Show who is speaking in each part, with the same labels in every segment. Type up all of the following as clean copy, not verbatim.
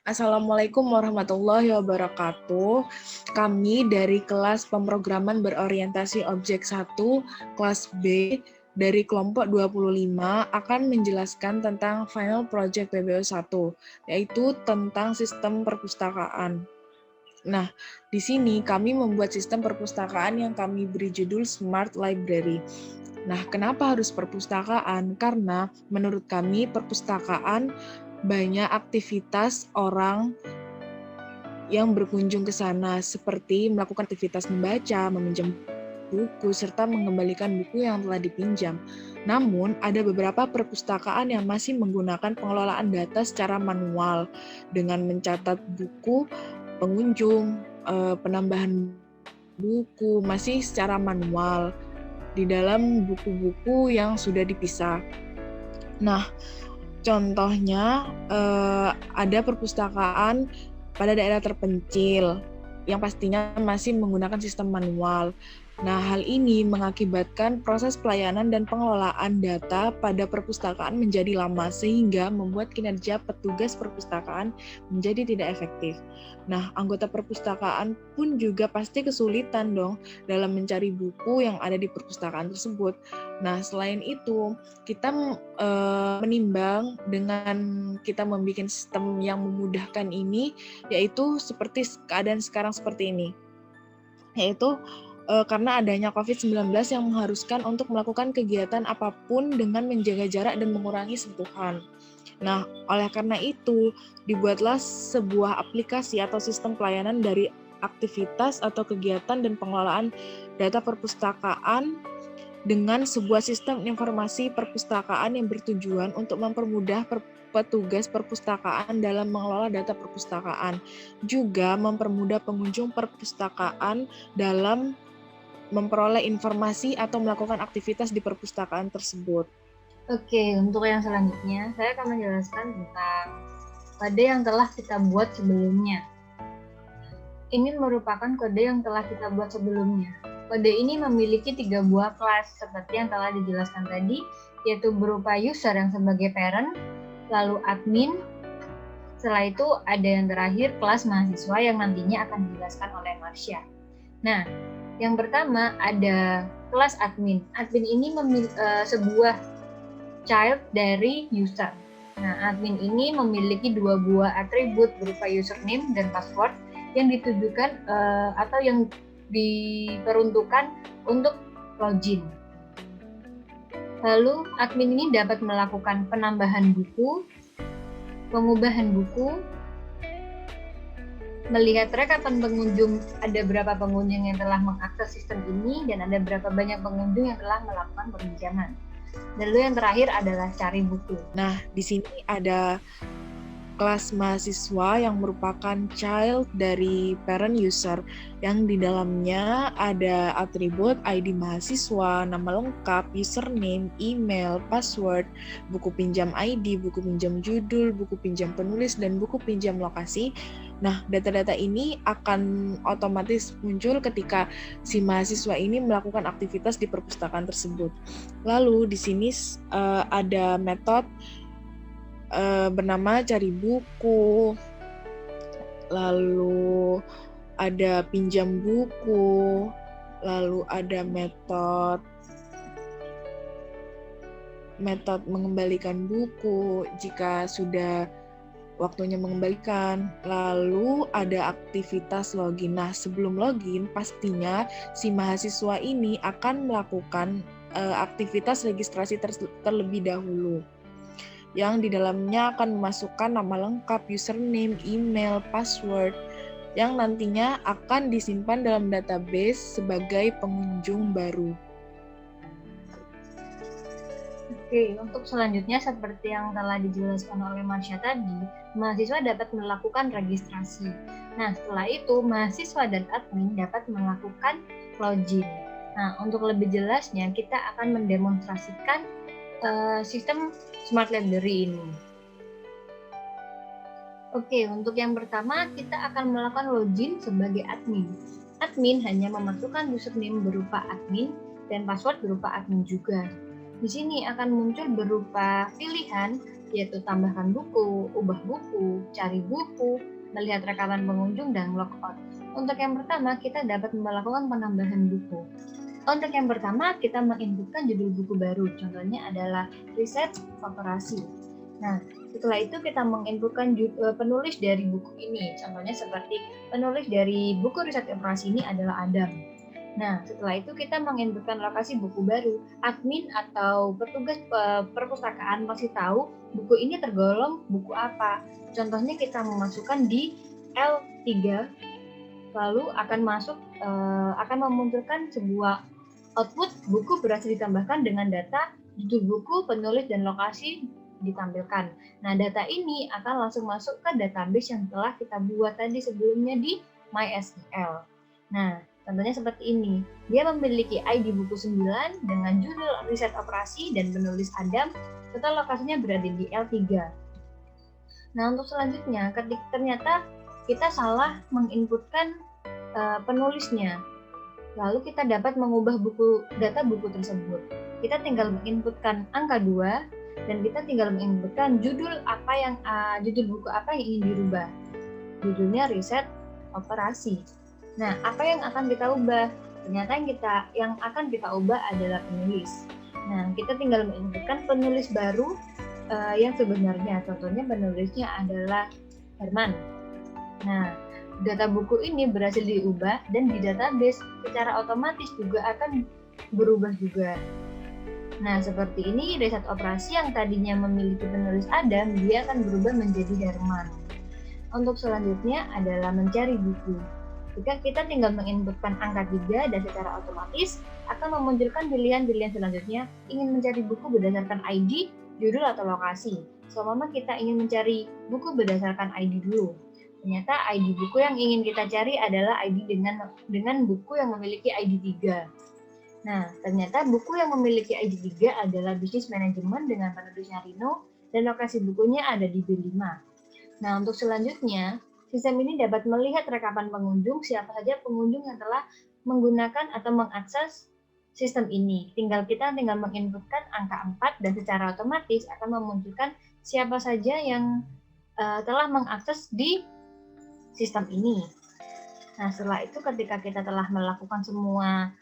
Speaker 1: Assalamualaikum warahmatullahi wabarakatuh. Kami dari kelas pemrograman berorientasi objek 1, kelas B, dari kelompok 25 akan menjelaskan tentang final project PBO 1, yaitu tentang sistem perpustakaan. Nah, di sini kami membuat sistem perpustakaan yang kami beri judul Smart Library. Nah, kenapa harus perpustakaan? Karena menurut kami perpustakaan banyak aktivitas orang yang berkunjung ke sana, seperti melakukan aktivitas membaca, meminjam buku, serta mengembalikan buku yang telah dipinjam. Namun, ada beberapa perpustakaan yang masih menggunakan pengelolaan data secara manual dengan mencatat buku pengunjung, penambahan buku masih secara manual di dalam buku-buku yang sudah dipisah. Nah, contohnya ada perpustakaan pada daerah terpencil yang pastinya masih menggunakan sistem manual. Nah, hal ini mengakibatkan proses pelayanan dan pengelolaan data pada perpustakaan menjadi lama sehingga membuat kinerja petugas perpustakaan menjadi tidak efektif. Nah, anggota perpustakaan pun juga pasti kesulitan dong dalam mencari buku yang ada di perpustakaan tersebut. Nah, selain itu, kita menimbang dengan kita membuat sistem yang memudahkan ini, yaitu seperti keadaan sekarang seperti ini, yaitu karena adanya COVID-19 yang mengharuskan untuk melakukan kegiatan apapun dengan menjaga jarak dan mengurangi sentuhan. Nah, oleh karena itu, dibuatlah sebuah aplikasi atau sistem pelayanan dari aktivitas atau kegiatan dan pengelolaan data perpustakaan dengan sebuah sistem informasi perpustakaan yang bertujuan untuk mempermudah petugas perpustakaan dalam mengelola data perpustakaan, juga mempermudah pengunjung perpustakaan dalam memperoleh informasi atau melakukan aktivitas di perpustakaan tersebut.
Speaker 2: Oke, untuk yang selanjutnya, saya akan menjelaskan tentang kode yang telah kita buat sebelumnya. Ini merupakan kode yang telah kita buat sebelumnya. Kode ini memiliki 3 buah kelas seperti yang telah dijelaskan tadi, yaitu berupa user yang sebagai parent, lalu admin, setelah itu ada yang terakhir kelas mahasiswa yang nantinya akan dijelaskan oleh Marsha. Nah, yang pertama ada kelas admin. Admin ini sebuah child dari user. Nah, admin ini memiliki 2 buah atribut berupa username dan password yang ditujukan atau yang diperuntukkan untuk login. Lalu, admin ini dapat melakukan penambahan buku, pengubahan buku, melihat rekatan pengunjung, ada berapa pengunjung yang telah mengakses sistem ini, dan ada berapa banyak pengunjung yang telah melakukan peminjaman. Lalu yang terakhir adalah cari buku.
Speaker 1: Nah, di sini ada kelas mahasiswa yang merupakan child dari parent user yang di dalamnya ada atribut ID mahasiswa, nama lengkap, username, email, password, buku pinjam ID, buku pinjam judul, buku pinjam penulis, dan buku pinjam lokasi. Nah, data-data ini akan otomatis muncul ketika si mahasiswa ini melakukan aktivitas di perpustakaan tersebut. Lalu di sini ada metode bernama cari buku, lalu ada pinjam buku, lalu ada metode mengembalikan buku jika sudah waktunya mengembalikan, lalu ada aktivitas login. Nah, sebelum login pastinya si mahasiswa ini akan melakukan aktivitas registrasi terlebih dahulu, yang di dalamnya akan memasukkan nama lengkap, username, email, password, yang nantinya akan disimpan dalam database sebagai pengunjung baru.
Speaker 2: Oke, untuk selanjutnya seperti yang telah dijelaskan oleh Marsha tadi, mahasiswa dapat melakukan registrasi. Nah, setelah itu mahasiswa dan admin dapat melakukan login. Nah, untuk lebih jelasnya kita akan mendemonstrasikan sistem Smart Library ini. Oke, untuk yang pertama kita akan melakukan login sebagai admin. Admin hanya memasukkan username berupa admin dan password berupa admin juga. Di sini akan muncul berupa pilihan yaitu tambahkan buku, ubah buku, cari buku, melihat rekaman pengunjung, dan logout. Untuk yang pertama, kita dapat melakukan penambahan buku. Untuk yang pertama, kita menginputkan judul buku baru, contohnya adalah riset operasi. Nah, setelah itu kita menginputkan penulis dari buku ini, contohnya seperti penulis dari buku riset operasi ini adalah Adam. Nah, setelah itu kita menginputkan lokasi buku baru. Admin atau petugas perpustakaan pasti tahu buku ini tergolong buku apa. Contohnya kita memasukkan di L3, lalu akan memunculkan sebuah output buku berhasil ditambahkan dengan data judul buku, penulis, dan lokasi ditampilkan. Nah, data ini akan langsung masuk ke database yang telah kita buat tadi sebelumnya di MySQL. Nah, contohnya seperti ini. Dia memiliki ID buku 9 dengan judul riset operasi dan penulis Adam, serta lokasinya berada di L3. Nah, untuk selanjutnya, ketika ternyata kita salah menginputkan penulisnya, lalu kita dapat mengubah data buku tersebut. Kita tinggal menginputkan angka 2 dan kita tinggal menginputkan judul buku apa yang ingin dirubah. Judulnya riset operasi. Nah, apa yang akan kita ubah? Ternyata yang akan kita ubah adalah penulis. Nah, kita tinggal menginputkan penulis baru yang sebenarnya. Contohnya penulisnya adalah Herman. Nah, data buku ini berhasil diubah dan di database secara otomatis juga akan berubah juga. Nah, seperti ini riset operasi yang tadinya memiliki penulis Adam, dia akan berubah menjadi Herman. Untuk selanjutnya adalah mencari buku. Jika kita tinggal menginputkan angka 3 dan secara otomatis akan memunculkan pilihan-pilihan selanjutnya ingin mencari buku berdasarkan ID, judul, atau lokasi. Seumpama kita ingin mencari buku berdasarkan ID dulu. Ternyata ID buku yang ingin kita cari adalah ID dengan buku yang memiliki ID 3. Nah, ternyata buku yang memiliki ID 3 adalah Business Management dengan penulisnya Rino dan lokasi bukunya ada di B5. Nah, untuk selanjutnya, sistem ini dapat melihat rekaman pengunjung, siapa saja pengunjung yang telah menggunakan atau mengakses sistem ini. Kita tinggal menginputkan angka 4 dan secara otomatis akan memunculkan siapa saja yang telah mengakses di sistem ini. Nah, setelah itu ketika kita telah melakukan semua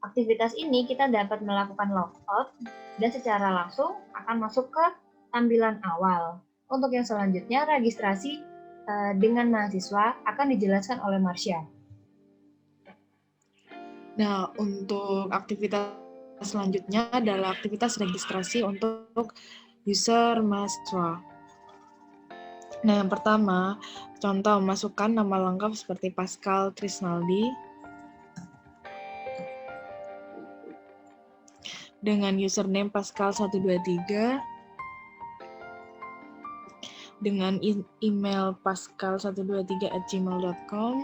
Speaker 2: aktivitas ini, kita dapat melakukan logout dan secara langsung akan masuk ke tampilan awal. Untuk yang selanjutnya, registrasi dengan mahasiswa akan dijelaskan oleh Marsha.
Speaker 1: Nah, untuk aktivitas selanjutnya adalah aktivitas registrasi untuk user mahasiswa. Nah, yang pertama, contoh masukkan nama lengkap seperti Pascal Trisnaldi dengan username Pascal123 dengan email pascal123@gmail.com,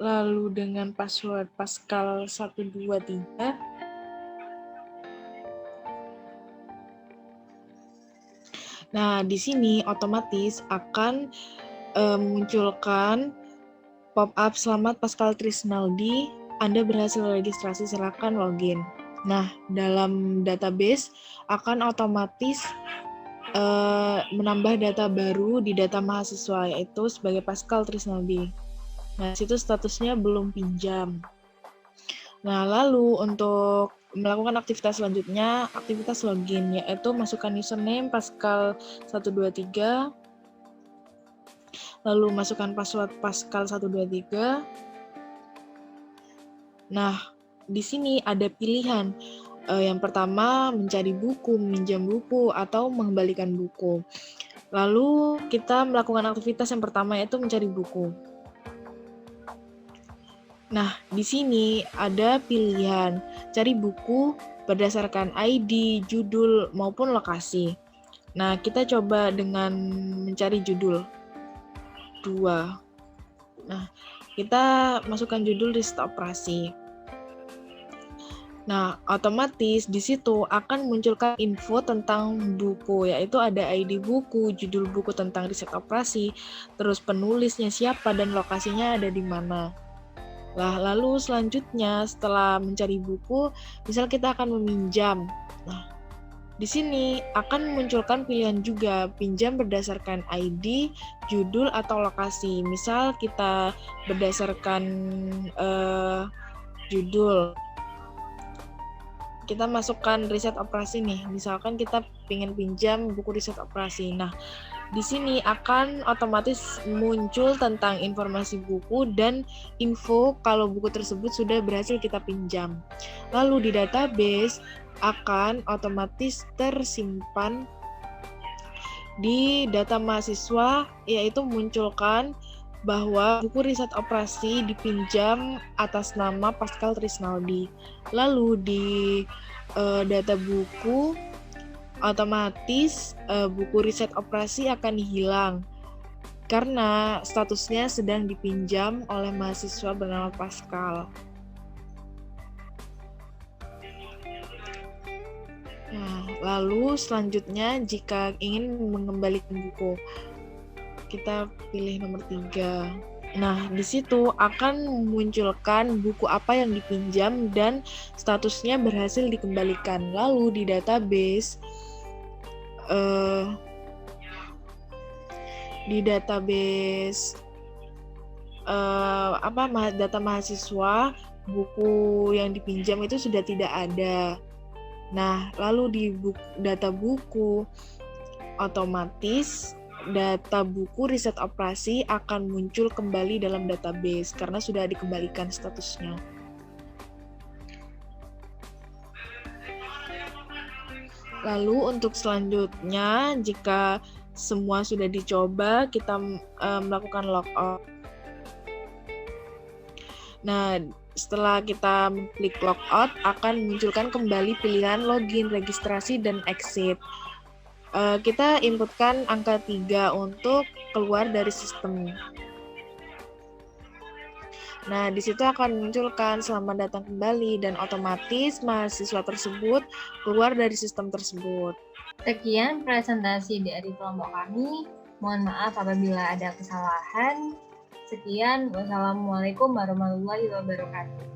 Speaker 1: lalu dengan password pascal123, nah di sini otomatis akan munculkan pop-up selamat Pascal Trisnaldi, Anda berhasil registrasi, silakan login. Nah, dalam database akan otomatis menambah data baru di data mahasiswa, yaitu sebagai Pascal Trisnaldi. Nah, situ statusnya belum pinjam. Nah, lalu untuk melakukan aktivitas selanjutnya, aktivitas login, yaitu masukkan username Pascal123, lalu masukkan password Pascal123. Nah, di sini ada pilihan. Yang pertama, mencari buku, meminjam buku, atau mengembalikan buku. Lalu kita melakukan aktivitas yang pertama, yaitu mencari buku. Nah, di sini ada pilihan cari buku berdasarkan ID, judul, maupun lokasi. Nah, kita coba dengan mencari judul 2. Nah, kita masukkan judul riset operasi. Nah, otomatis di situ akan munculkan info tentang buku, yaitu ada ID buku, judul buku tentang riset operasi, terus penulisnya siapa, dan lokasinya ada di mana. Nah, lalu selanjutnya setelah mencari buku, misal kita akan meminjam. Nah, Di sini akan memunculkan pilihan juga, pinjam berdasarkan ID, judul, atau lokasi. Misal kita berdasarkan judul, kita masukkan riset operasi nih. Misalkan kita ingin pinjam buku riset operasi. Nah, di sini akan otomatis muncul tentang informasi buku dan info kalau buku tersebut sudah berhasil kita pinjam. Lalu di database akan otomatis tersimpan di data mahasiswa, yaitu munculkan bahwa buku riset operasi dipinjam atas nama Pascal Trisnaldi. Lalu di data buku otomatis buku riset operasi akan hilang karena statusnya sedang dipinjam oleh mahasiswa bernama Pascal. Nah, lalu selanjutnya jika ingin mengembalikan buku, kita pilih nomor 3. Nah, di situ akan memunculkan buku apa yang dipinjam dan statusnya berhasil dikembalikan. Lalu di database data mahasiswa, buku yang dipinjam itu sudah tidak ada. Nah, lalu di data buku otomatis data buku riset operasi akan muncul kembali dalam database karena sudah dikembalikan statusnya. Lalu untuk selanjutnya, jika semua sudah dicoba, kita melakukan logout. Nah, setelah kita klik logout, akan munculkan kembali pilihan login, registrasi, dan exit. Kita inputkan angka 3 untuk keluar dari sistem. Nah, di situ akan munculkan selamat datang kembali dan otomatis mahasiswa tersebut keluar dari sistem tersebut.
Speaker 2: Sekian presentasi dari kelompok kami. Mohon maaf apabila ada kesalahan. Sekian, wassalamualaikum warahmatullahi wabarakatuh.